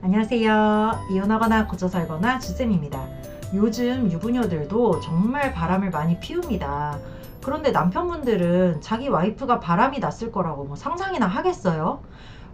안녕하세요. 이혼하거나 고쳐 살거나 주쌤입니다. 요즘 유부녀들도 정말 바람을 많이 피웁니다. 그런데 남편분들은 자기 와이프가 바람이 났을 거라고 뭐 상상이나 하겠어요?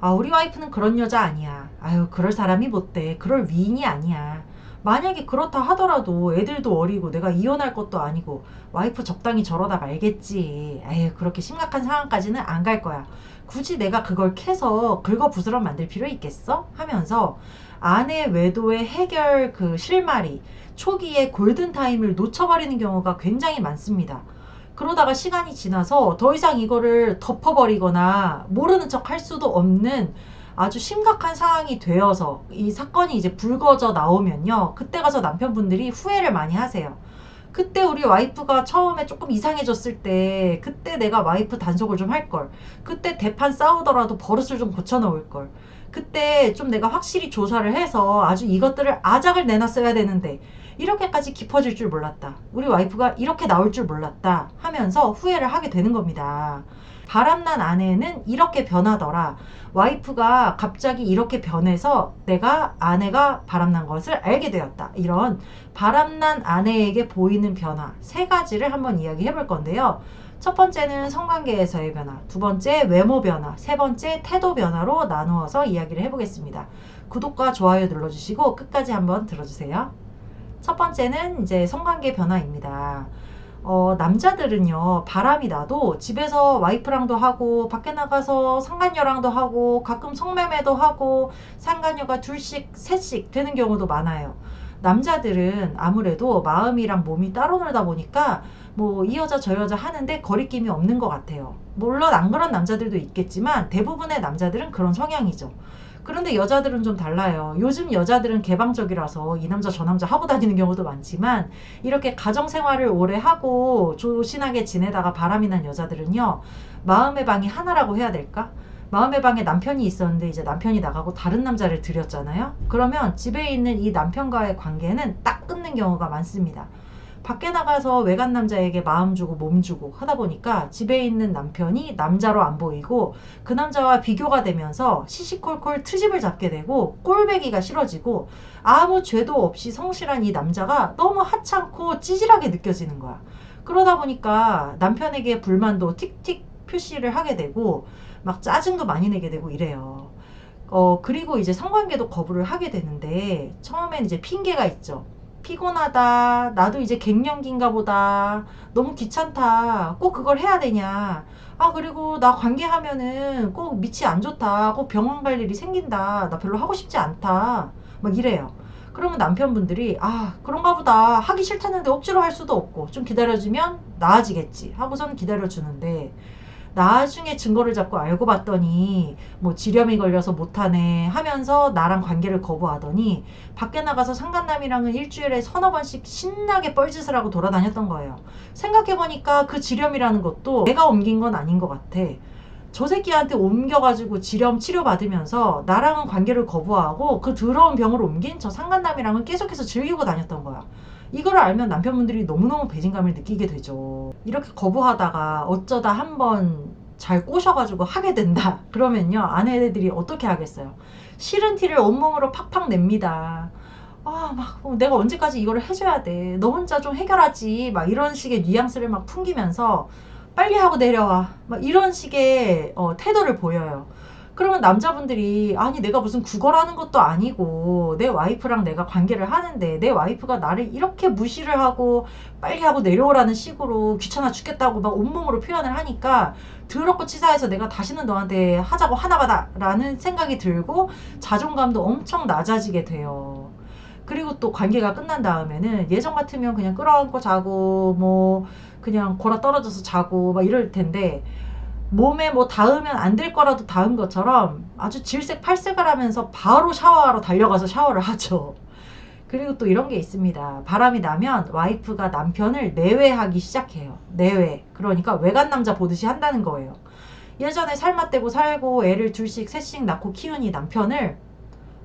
아, 우리 와이프는 그런 여자 아니야. 아유, 그럴 사람이 못 돼. 그럴 위인이 아니야. 만약에 그렇다 하더라도 애들도 어리고 내가 이혼할 것도 아니고 와이프 적당히 저러다 말겠지. 에휴, 그렇게 심각한 상황까지는 안 갈 거야. 굳이 내가 그걸 캐서 긁어부스럼 만들 필요 있겠어? 하면서 아내 외도의 해결 그 실마리, 초기에 골든타임을 놓쳐버리는 경우가 굉장히 많습니다. 그러다가 시간이 지나서 더 이상 이거를 덮어버리거나 모르는 척 할 수도 없는 아주 심각한 상황이 되어서 이 사건이 이제 불거져 나오면요. 그때 가서 남편분들이 후회를 많이 하세요. 그때 우리 와이프가 처음에 조금 이상해졌을 때 그때 내가 와이프 단속을 좀 할 걸. 그때 대판 싸우더라도 버릇을 좀 고쳐놓을 걸. 그때 좀 내가 확실히 조사를 해서 아주 이것들을 아작을 내놨어야 되는데 이렇게까지 깊어질 줄 몰랐다. 우리 와이프가 이렇게 나올 줄 몰랐다 하면서 후회를 하게 되는 겁니다. 바람난 아내는 이렇게 변하더라. 와이프가 갑자기 이렇게 변해서 내가 아내가 바람난 것을 알게 되었다. 이런 바람난 아내에게 보이는 변화 세 가지를 한번 이야기해 볼 건데요. 첫 번째는 성관계에서의 변화, 두 번째 외모 변화, 세 번째 태도 변화로 나누어서 이야기를 해보겠습니다. 구독과 좋아요 눌러주시고 끝까지 한번 들어주세요. 첫 번째는 이제 성관계 변화입니다. 남자들은요, 바람이 나도 집에서 와이프랑도 하고, 밖에 나가서 상간녀랑도 하고, 가끔 성매매도 하고, 상간녀가 둘씩, 셋씩 되는 경우도 많아요. 남자들은 아무래도 마음이랑 몸이 따로 놀다 보니까, 뭐, 이 여자 저 여자 하는데 거리낌이 없는 것 같아요. 물론 안 그런 남자들도 있겠지만, 대부분의 남자들은 그런 성향이죠. 그런데 여자들은 좀 달라요. 요즘 여자들은 개방적이라서 이 남자 저 남자 하고 다니는 경우도 많지만 이렇게 가정생활을 오래 하고 조신하게 지내다가 바람이 난 여자들은요. 마음의 방이 하나라고 해야 될까? 마음의 방에 남편이 있었는데 이제 남편이 나가고 다른 남자를 들였잖아요. 그러면 집에 있는 이 남편과의 관계는 딱 끊는 경우가 많습니다. 밖에 나가서 외간 남자에게 마음 주고 몸 주고 하다 보니까 집에 있는 남편이 남자로 안 보이고 그 남자와 비교가 되면서 시시콜콜 트집을 잡게 되고 꼴배기가 싫어지고 아무 죄도 없이 성실한 이 남자가 너무 하찮고 찌질하게 느껴지는 거야. 그러다 보니까 남편에게 불만도 틱틱 표시를 하게 되고 막 짜증도 많이 내게 되고 이래요. 그리고 이제 성관계도 거부를 하게 되는데 처음엔 이제 핑계가 있죠. 피곤하다. 나도 이제 갱년기인가 보다. 너무 귀찮다. 꼭 그걸 해야 되냐. 아, 그리고 나 관계하면은 꼭 밑이 안 좋다. 꼭 병원 갈 일이 생긴다. 나 별로 하고 싶지 않다. 막 이래요. 그러면 남편분들이 아, 그런가 보다. 하기 싫다는데 억지로 할 수도 없고 좀 기다려주면 나아지겠지 하고선 기다려주는데 나중에 증거를 잡고 알고 봤더니 뭐 지렴이 걸려서 못하네 하면서 나랑 관계를 거부하더니 밖에 나가서 상간남이랑은 일주일에 서너 번씩 신나게 뻘짓을 하고 돌아다녔던 거예요. 생각해보니까 그 지렴이라는 것도 내가 옮긴 건 아닌 것 같아. 저 새끼한테 옮겨가지고 지렴 치료받으면서 나랑은 관계를 거부하고 그 더러운 병을 옮긴 저 상간남이랑은 계속해서 즐기고 다녔던 거야. 이거를 알면 남편분들이 너무너무 배신감을 느끼게 되죠. 이렇게 거부하다가 어쩌다 한번 잘 꼬셔가지고 하게 된다. 그러면요, 아내들이 어떻게 하겠어요? 싫은 티를 온몸으로 팍팍 냅니다. 아, 막, 내가 언제까지 이거를 해줘야 돼. 너 혼자 좀 해결하지. 막 이런 식의 뉘앙스를 막 풍기면서 빨리 하고 내려와. 막 이런 식의 태도를 보여요. 그러면 남자분들이 아니 내가 무슨 구걸하는 것도 아니고 내 와이프랑 내가 관계를 하는데 내 와이프가 나를 이렇게 무시를 하고 빨리 하고 내려오라는 식으로 귀찮아 죽겠다고 막 온몸으로 표현을 하니까 더럽고 치사해서 내가 다시는 너한테 하자고 하나봐다 라는 생각이 들고 자존감도 엄청 낮아지게 돼요. 그리고 또 관계가 끝난 다음에는 예전 같으면 그냥 끌어안고 자고 뭐 그냥 골아 떨어져서 자고 막 이럴 텐데 몸에 뭐 닿으면 안 될 거라도 닿은 것처럼 아주 질색팔색을 하면서 바로 샤워하러 달려가서 샤워를 하죠. 그리고 또 이런 게 있습니다. 바람이 나면 와이프가 남편을 내외하기 시작해요. 내외. 그러니까 외간 남자 보듯이 한다는 거예요. 예전에 살맛대고 살고 애를 둘씩 셋씩 낳고 키운 이 남편을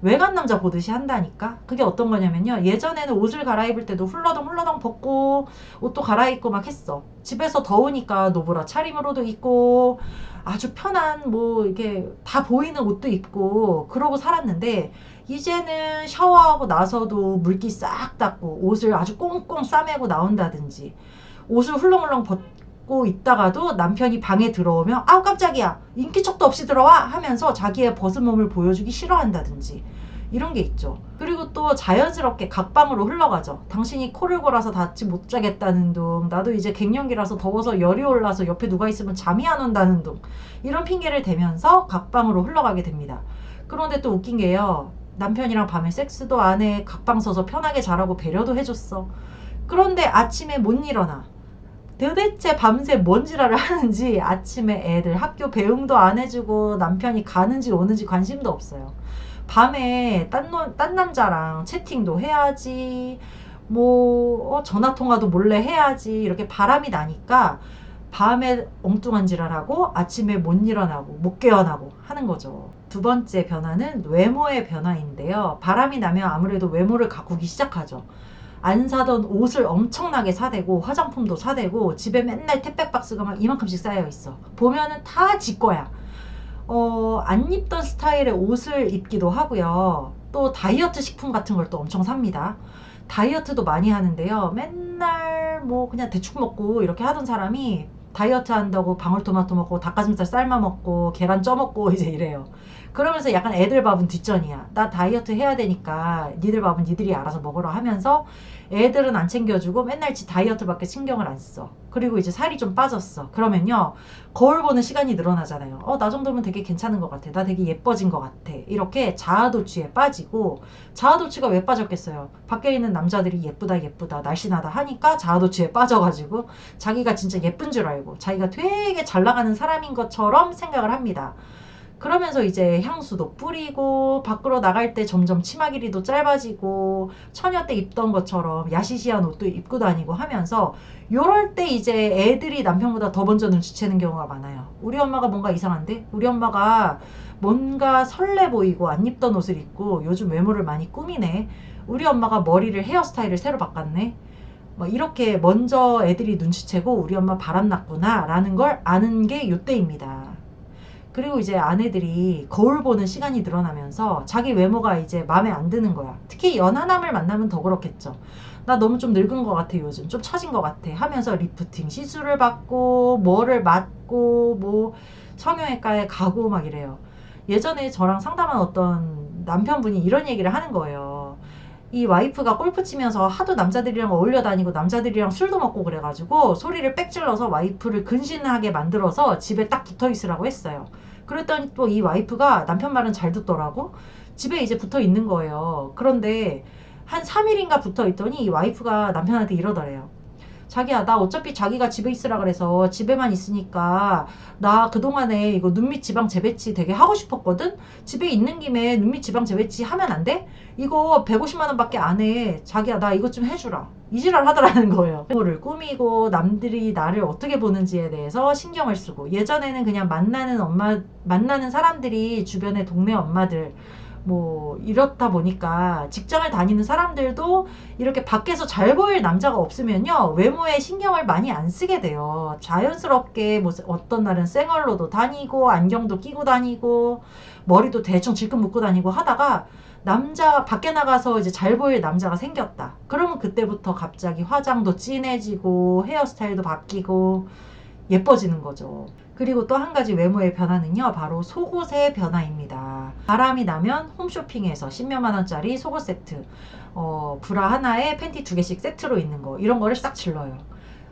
외간 남자 보듯이 한다니까. 그게 어떤 거냐면요, 예전에는 옷을 갈아입을 때도 훌러덩 벗고 옷도 갈아입고 막 했어. 집에서 더우니까 노브라 차림으로도 입고 아주 편한 뭐 이게 다 보이는 옷도 입고 그러고 살았는데, 이제는 샤워하고 나서도 물기 싹 닦고 옷을 아주 꽁꽁 싸매고 나온다든지, 옷을 훌렁훌렁 벗고 있다가도 남편이 방에 들어오면 아우 깜짝이야 인기척도 없이 들어와 하면서 자기의 벗은 몸을 보여주기 싫어한다든지, 이런 게 있죠. 그리고 또 자연스럽게 각방으로 흘러가죠. 당신이 코를 골아서 같이 못 자겠다는 둥, 나도 이제 갱년기라서 더워서 열이 올라서 옆에 누가 있으면 잠이 안 온다는 둥, 이런 핑계를 대면서 각방으로 흘러가게 됩니다. 그런데 또 웃긴 게요, 남편이랑 밤에 섹스도 안 해, 각방 서서 편하게 자라고 배려도 해줬어. 그런데 아침에 못 일어나. 도대체 밤새 뭔 지랄을 하는지 아침에 애들 학교 배웅도 안 해주고 남편이 가는지 오는지 관심도 없어요. 밤에 딴 남자랑 채팅도 해야지, 뭐 전화 통화도 몰래 해야지, 이렇게 바람이 나니까 밤에 엉뚱한 지랄하고 아침에 못 일어나고 못 깨어나고 하는 거죠. 두 번째 변화는 외모의 변화인데요. 바람이 나면 아무래도 외모를 가꾸기 시작하죠. 안 사던 옷을 엄청나게 사대고 화장품도 사대고 집에 맨날 택배 박스가 막 이만큼씩 쌓여 있어. 보면은 다 지 거야. 안 입던 스타일의 옷을 입기도 하고요. 또 다이어트 식품 같은 걸 또 엄청 삽니다. 다이어트도 많이 하는데요. 맨날 뭐 그냥 대충 먹고 이렇게 하던 사람이 다이어트 한다고 방울토마토 먹고 닭가슴살 삶아 먹고 계란 쪄 먹고 이제 이래요. 그러면서 약간 애들 밥은 뒷전이야. 나 다이어트 해야 되니까 니들 밥은 니들이 알아서 먹으라 하면서 애들은 안 챙겨주고 맨날 지 다이어트밖에 신경을 안 써. 그리고 이제 살이 좀 빠졌어. 그러면요, 거울 보는 시간이 늘어나잖아요. 나 정도면 되게 괜찮은 것 같아. 나 되게 예뻐진 것 같아. 이렇게 자아도취에 빠지고, 자아도취가 왜 빠졌겠어요? 밖에 있는 남자들이 예쁘다 예쁘다 날씬하다 하니까 자아도취에 빠져가지고 자기가 진짜 예쁜 줄 알고 자기가 되게 잘 나가는 사람인 것처럼 생각을 합니다. 그러면서 이제 향수도 뿌리고 밖으로 나갈 때 점점 치마 길이도 짧아지고 처녀 때 입던 것처럼 야시시한 옷도 입고 다니고 하면서, 요럴 때 이제 애들이 남편보다 더 먼저 눈치채는 경우가 많아요. 우리 엄마가 뭔가 이상한데? 우리 엄마가 뭔가 설레 보이고 안 입던 옷을 입고 요즘 외모를 많이 꾸미네. 우리 엄마가 머리를 헤어스타일을 새로 바꿨네. 뭐 이렇게 먼저 애들이 눈치채고 우리 엄마 바람났구나 라는 걸 아는 게 요때입니다. 그리고 이제 아내들이 거울 보는 시간이 늘어나면서 자기 외모가 이제 마음에 안 드는 거야. 특히 연하남을 만나면 더 그렇겠죠. 나 너무 좀 늙은 것 같아, 요즘 좀 처진 것 같아 하면서 리프팅 시술을 받고 뭐를 맞고 뭐 성형외과에 가고 막 이래요. 예전에 저랑 상담한 어떤 남편분이 이런 얘기를 하는 거예요. 이 와이프가 골프 치면서 하도 남자들이랑 어울려 다니고 남자들이랑 술도 먹고 그래가지고 소리를 빽 질러서 와이프를 근신하게 만들어서 집에 딱 붙어 있으라고 했어요. 그랬더니 또 이 와이프가 남편 말은 잘 듣더라고. 집에 이제 붙어 있는 거예요. 그런데 한 3일인가 붙어 있더니 이 와이프가 남편한테 이러더래요. 자기야, 나 어차피 자기가 집에 있으라 그래서 집에만 있으니까 나 그동안에 이거 눈밑 지방 재배치 되게 하고 싶었거든? 집에 있는 김에 눈밑 지방 재배치 하면 안 돼? 이거 150만 원밖에 안 해. 자기야, 나 이것 좀 해주라. 이지랄 하더라는 거예요. 외모를 꾸미고 남들이 나를 어떻게 보는지에 대해서 신경을 쓰고, 예전에는 그냥 만나는 사람들이 주변의 동네 엄마들 뭐 이렇다 보니까 직장을 다니는 사람들도 이렇게 밖에서 잘 보일 남자가 없으면요, 외모에 신경을 많이 안 쓰게 돼요. 자연스럽게 뭐 어떤 날은 쌩얼로도 다니고 안경도 끼고 다니고 머리도 대충 질끈 묶고 다니고 하다가 남자 밖에 나가서 이제 잘 보일 남자가 생겼다. 그러면 그때부터 갑자기 화장도 진해지고 헤어스타일도 바뀌고 예뻐지는 거죠. 그리고 또 한 가지 외모의 변화는요, 바로 속옷의 변화입니다. 바람이 나면 홈쇼핑에서 10몇만 원짜리 속옷 세트, 브라 하나에 팬티 2개씩 세트로 있는 거, 이런 거를 싹 질러요.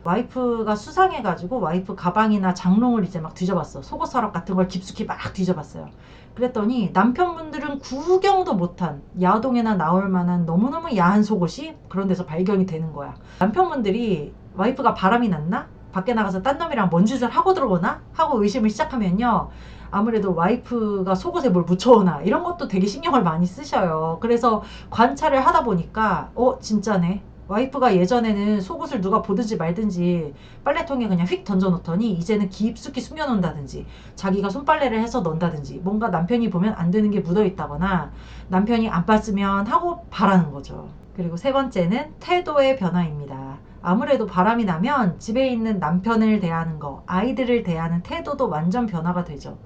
와이프가 수상해가지고 와이프 가방이나 장롱을 이제 막 뒤져봤어. 속옷 서랍 같은 걸 깊숙이 막 뒤져봤어요. 그랬더니 남편분들은 구경도 못한 야동에나 나올 만한 너무너무 야한 속옷이 그런 데서 발견이 되는 거야. 남편분들이 와이프가 바람이 났나? 밖에 나가서 딴 놈이랑 뭔 짓을 하고 들어오나? 하고 의심을 시작하면요, 아무래도 와이프가 속옷에 뭘 묻혀오나 이런 것도 되게 신경을 많이 쓰셔요. 그래서 관찰을 하다 보니까 진짜네. 와이프가 예전에는 속옷을 누가 보든지 말든지 빨래통에 그냥 휙 던져놓더니 이제는 깊숙이 숨겨놓는다든지 자기가 손빨래를 해서 넣는다든지 뭔가 남편이 보면 안 되는 게 묻어있다거나 남편이 안 봤으면 하고 바라는 거죠. 그리고 세 번째는 태도의 변화입니다. 아무래도 바람이 나면 집에 있는 남편을 대하는 거, 아이들을 대하는 태도도 완전 변화가 되죠.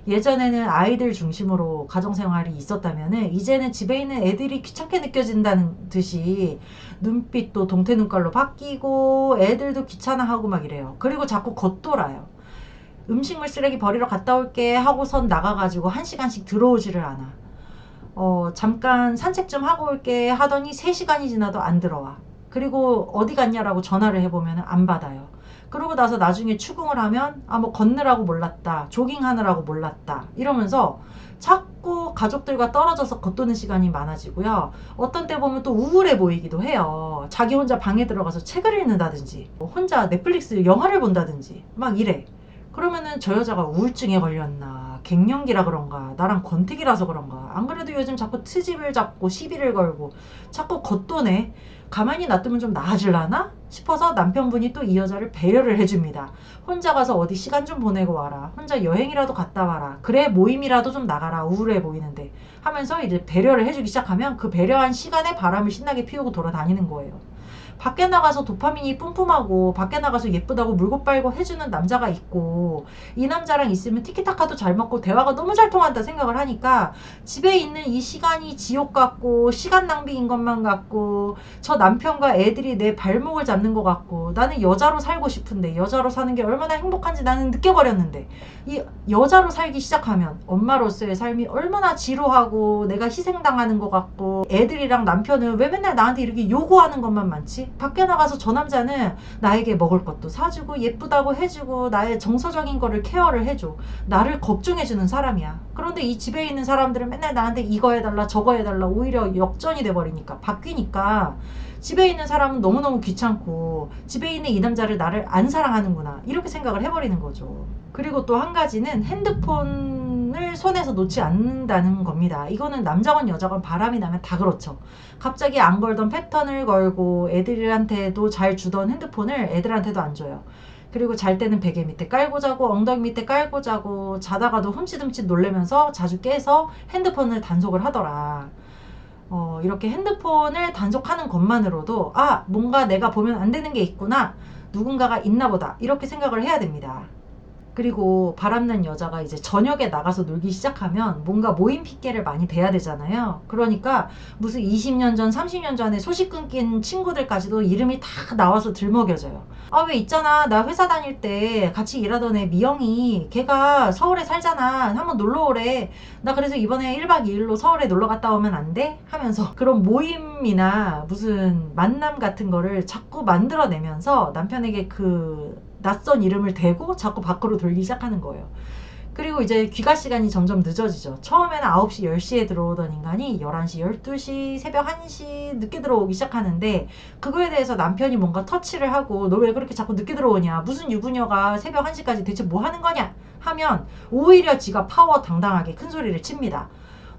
예전에는 아이들 중심으로 가정생활이 있었다면은 이제는 집에 있는 애들이 귀찮게 느껴진다는 듯이 눈빛도 동태 눈깔로 바뀌고 애들도 귀찮아하고 막 이래요. 그리고 자꾸 겉돌아요. 음식물 쓰레기 버리러 갔다 올게 하고선 나가가지고 1시간씩 들어오지를 않아. 잠깐 산책 좀 하고 올게 하더니 3시간이 지나도 안 들어와. 그리고 어디 갔냐라고 전화를 해보면 안 받아요. 그러고 나서 나중에 추궁을 하면 뭐 걷느라고 몰랐다, 조깅하느라고 몰랐다 이러면서 자꾸 가족들과 떨어져서 겉도는 시간이 많아지고요. 어떤 때 보면 또 우울해 보이기도 해요. 자기 혼자 방에 들어가서 책을 읽는다든지 혼자 넷플릭스 영화를 본다든지 막 이래. 그러면은 저 여자가 우울증에 걸렸나, 갱년기라 그런가, 나랑 권태기라서 그런가. 안 그래도 요즘 자꾸 트집을 잡고 시비를 걸고 자꾸 겉도네. 가만히 놔두면 좀 나아질라나 싶어서 남편분이 또 이 여자를 배려를 해줍니다. 혼자 가서 어디 시간 좀 보내고 와라, 혼자 여행이라도 갔다 와라, 그래 모임이라도 좀 나가라, 우울해 보이는데 하면서 이제 배려를 해주기 시작하면 그 배려한 시간에 바람을 신나게 피우고 돌아다니는 거예요. 밖에 나가서 도파민이 뿜뿜하고 밖에 나가서 예쁘다고 물고 빨고 해주는 남자가 있고 이 남자랑 있으면 티키타카도 잘 맞고 대화가 너무 잘 통한다 생각을 하니까 집에 있는 이 시간이 지옥 같고 시간 낭비인 것만 같고 저 남편과 애들이 내 발목을 잡는 것 같고 나는 여자로 살고 싶은데 여자로 사는 게 얼마나 행복한지 나는 느껴버렸는데 이 여자로 살기 시작하면 엄마로서의 삶이 얼마나 지루하고 내가 희생당하는 것 같고 애들이랑 남편은 왜 맨날 나한테 이렇게 요구하는 것만 많지? 밖에 나가서 저 남자는 나에게 먹을 것도 사주고 예쁘다고 해주고 나의 정서적인 거를 케어를 해줘. 나를 걱정해주는 사람이야. 그런데 이 집에 있는 사람들은 맨날 나한테 이거 해달라 저거 해달라 오히려 역전이 돼버리니까 바뀌니까 집에 있는 사람은 너무너무 귀찮고 집에 있는 이 남자를 나를 안 사랑하는구나 이렇게 생각을 해버리는 거죠. 그리고 또 한 가지는 핸드폰을 손에서 놓지 않는다는 겁니다. 이거는 남자건 여자건 바람이 나면 다 그렇죠. 갑자기 안 걸던 패턴을 걸고 애들한테도 잘 주던 핸드폰을 애들한테도 안 줘요. 그리고 잘 때는 베개 밑에 깔고 자고 엉덩이 밑에 깔고 자고 자다가도 흠칫흠칫 놀래면서 자주 깨서 핸드폰을 단속을 하더라. 이렇게 핸드폰을 단속하는 것만으로도 뭔가 내가 보면 안 되는 게 있구나, 누군가가 있나 보다 이렇게 생각을 해야 됩니다. 그리고 바람난 여자가 이제 저녁에 나가서 놀기 시작하면 뭔가 모임 핑계를 많이 대야 되잖아요. 그러니까 무슨 20년 전 30년 전에 소식 끊긴 친구들까지도 이름이 다 나와서 들먹여져요. 왜 있잖아, 나 회사 다닐 때 같이 일하던 애 미영이, 걔가 서울에 살잖아, 한번 놀러 오래, 나 그래서 이번에 1박 2일로 서울에 놀러 갔다 오면 안 돼? 하면서 그런 모임이나 무슨 만남 같은 거를 자꾸 만들어내면서 남편에게 그 낯선 이름을 대고 자꾸 밖으로 돌기 시작하는 거예요. 그리고 이제 귀가 시간이 점점 늦어지죠. 처음에는 9시, 10시에 들어오던 인간이 11시, 12시, 새벽 1시 늦게 들어오기 시작하는데 그거에 대해서 남편이 뭔가 터치를 하고 너 왜 그렇게 자꾸 늦게 들어오냐, 무슨 유부녀가 새벽 1시까지 대체 뭐 하는 거냐 하면 오히려 지가 파워 당당하게 큰 소리를 칩니다.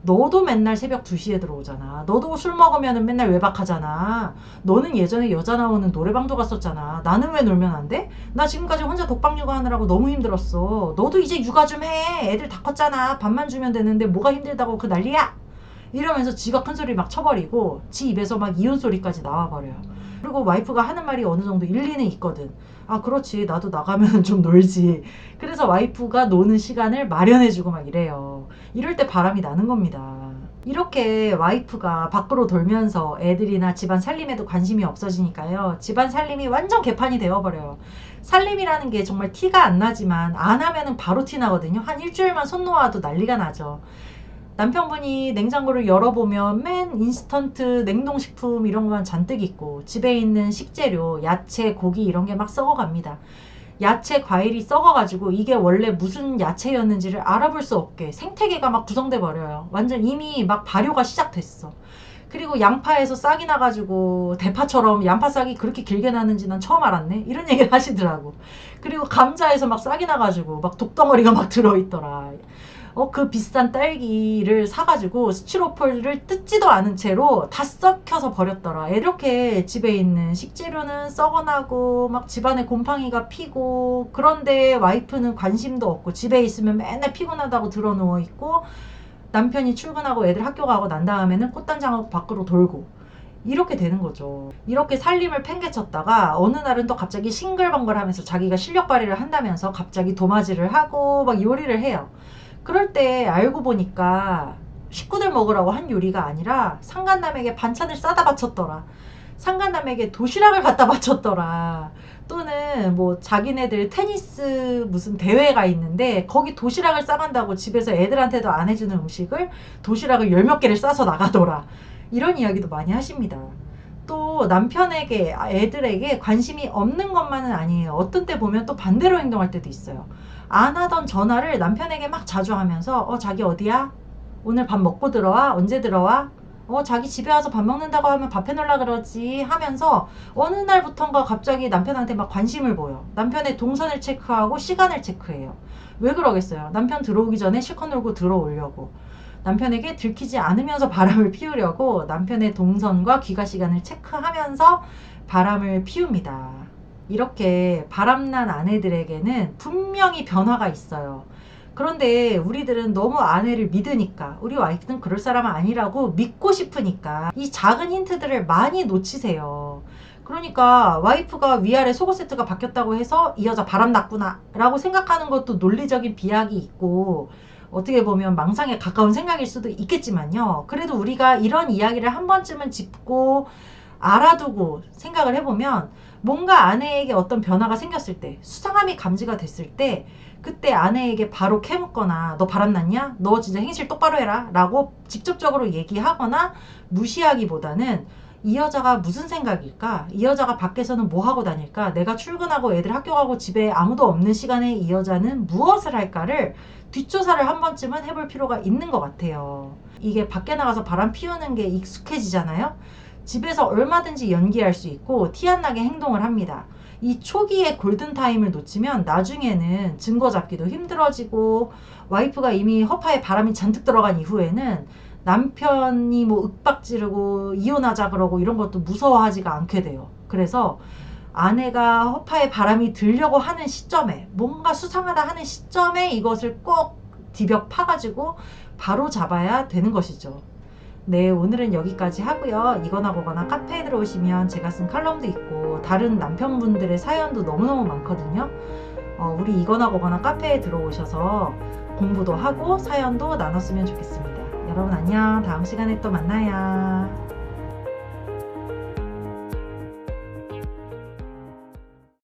너도 맨날 새벽 2시에 들어오잖아. 너도 술 먹으면 맨날 외박하잖아. 너는 예전에 여자 나오는 노래방도 갔었잖아. 나는 왜 놀면 안 돼? 나 지금까지 혼자 독박 육아하느라고 너무 힘들었어. 너도 이제 육아 좀 해. 애들 다 컸잖아. 밥만 주면 되는데 뭐가 힘들다고 그 난리야? 이러면서 지가 큰 소리 막 쳐버리고 지 입에서 막 이혼 소리까지 나와버려요. 그리고 와이프가 하는 말이 어느 정도 일리는 있거든. 그렇지, 나도 나가면 좀 놀지. 그래서 와이프가 노는 시간을 마련해주고 막 이래요. 이럴 때 바람이 나는 겁니다. 이렇게 와이프가 밖으로 돌면서 애들이나 집안 살림에도 관심이 없어지니까요, 집안 살림이 완전 개판이 되어버려요. 살림이라는 게 정말 티가 안 나지만 안 하면은 바로 티 나거든요. 한 일주일만 손 놓아도 난리가 나죠. 남편분이 냉장고를 열어보면 맨 인스턴트 냉동식품 이런 것만 잔뜩 있고 집에 있는 식재료, 야채, 고기 이런 게 막 썩어갑니다. 야채, 과일이 썩어가지고 이게 원래 무슨 야채였는지를 알아볼 수 없게 생태계가 막 구성돼 버려요. 완전 이미 막 발효가 시작됐어. 그리고 양파에서 싹이 나가지고 대파처럼 양파 싹이 그렇게 길게 나는지 난 처음 알았네 이런 얘기를 하시더라고. 그리고 감자에서 막 싹이 나가지고 막 독덩어리가 막 들어있더라. 그 비싼 딸기를 사가지고 스티로폴을 뜯지도 않은 채로 다 썩혀서 버렸더라. 이렇게 집에 있는 식재료는 썩어나고 막 집안에 곰팡이가 피고, 그런데 와이프는 관심도 없고 집에 있으면 맨날 피곤하다고 드러누워 있고, 남편이 출근하고 애들 학교 가고 난 다음에는 꽃단장하고 밖으로 돌고, 이렇게 되는 거죠. 이렇게 살림을 팽개쳤다가 어느 날은 또 갑자기 싱글벙글 하면서 자기가 실력 발휘를 한다면서 갑자기 도마질을 하고 막 요리를 해요. 그럴 때 알고 보니까 식구들 먹으라고 한 요리가 아니라 상간남에게 반찬을 싸다 바쳤더라. 상간남에게 도시락을 갖다 바쳤더라. 또는 뭐 자기네들 테니스 무슨 대회가 있는데 거기 도시락을 싸간다고 집에서 애들한테도 안 해주는 음식을 도시락을 열 몇 개를 싸서 나가더라. 이런 이야기도 많이 하십니다. 또 남편에게, 애들에게 관심이 없는 것만은 아니에요. 어떤 때 보면 또 반대로 행동할 때도 있어요. 안 하던 전화를 남편에게 막 자주 하면서 자기 어디야? 오늘 밥 먹고 들어와? 언제 들어와? 자기 집에 와서 밥 먹는다고 하면 밥 해놓으려 그러지 하면서 어느 날부턴가 갑자기 남편한테 막 관심을 보여. 남편의 동선을 체크하고 시간을 체크해요. 왜 그러겠어요? 남편 들어오기 전에 실컷 놀고 들어오려고. 남편에게 들키지 않으면서 바람을 피우려고 남편의 동선과 귀가 시간을 체크하면서 바람을 피웁니다. 이렇게 바람난 아내들에게는 분명히 변화가 있어요. 그런데 우리들은 너무 아내를 믿으니까, 우리 와이프는 그럴 사람은 아니라고 믿고 싶으니까 이 작은 힌트들을 많이 놓치세요. 그러니까 와이프가 위아래 속옷 세트가 바뀌었다고 해서 이 여자 바람났구나 라고 생각하는 것도 논리적인 비약이 있고, 어떻게 보면 망상에 가까운 생각일 수도 있겠지만요. 그래도 우리가 이런 이야기를 한 번쯤은 짚고 알아두고 생각을 해보면, 뭔가 아내에게 어떤 변화가 생겼을 때, 수상함이 감지가 됐을 때, 그때 아내에게 바로 캐묻거나 너 바람났냐? 너 진짜 행실 똑바로 해라 라고 직접적으로 얘기하거나 무시하기보다는, 이 여자가 무슨 생각일까? 이 여자가 밖에서는 뭐 하고 다닐까? 내가 출근하고 애들 학교 가고 집에 아무도 없는 시간에 이 여자는 무엇을 할까를 뒷조사를 한 번쯤은 해볼 필요가 있는 것 같아요. 이게 밖에 나가서 바람 피우는 게 익숙해지잖아요. 집에서 얼마든지 연기할 수 있고 티 안 나게 행동을 합니다. 이 초기에 골든타임을 놓치면 나중에는 증거 잡기도 힘들어지고, 와이프가 이미 허파에 바람이 잔뜩 들어간 이후에는 남편이 뭐 윽박 지르고 이혼하자 그러고 이런 것도 무서워하지가 않게 돼요. 그래서 아내가 허파에 바람이 들려고 하는 시점에, 뭔가 수상하다 하는 시점에 이것을 꼭 디벽 파가지고 바로 잡아야 되는 것이죠. 네, 오늘은 여기까지 하고요. 이거나 거거나 카페에 들어오시면 제가 쓴 칼럼도 있고 다른 남편분들의 사연도 너무너무 많거든요. 우리 이거나 거거나 카페에 들어오셔서 공부도 하고 사연도 나눴으면 좋겠습니다. 여러분 안녕. 다음 시간에 또 만나요.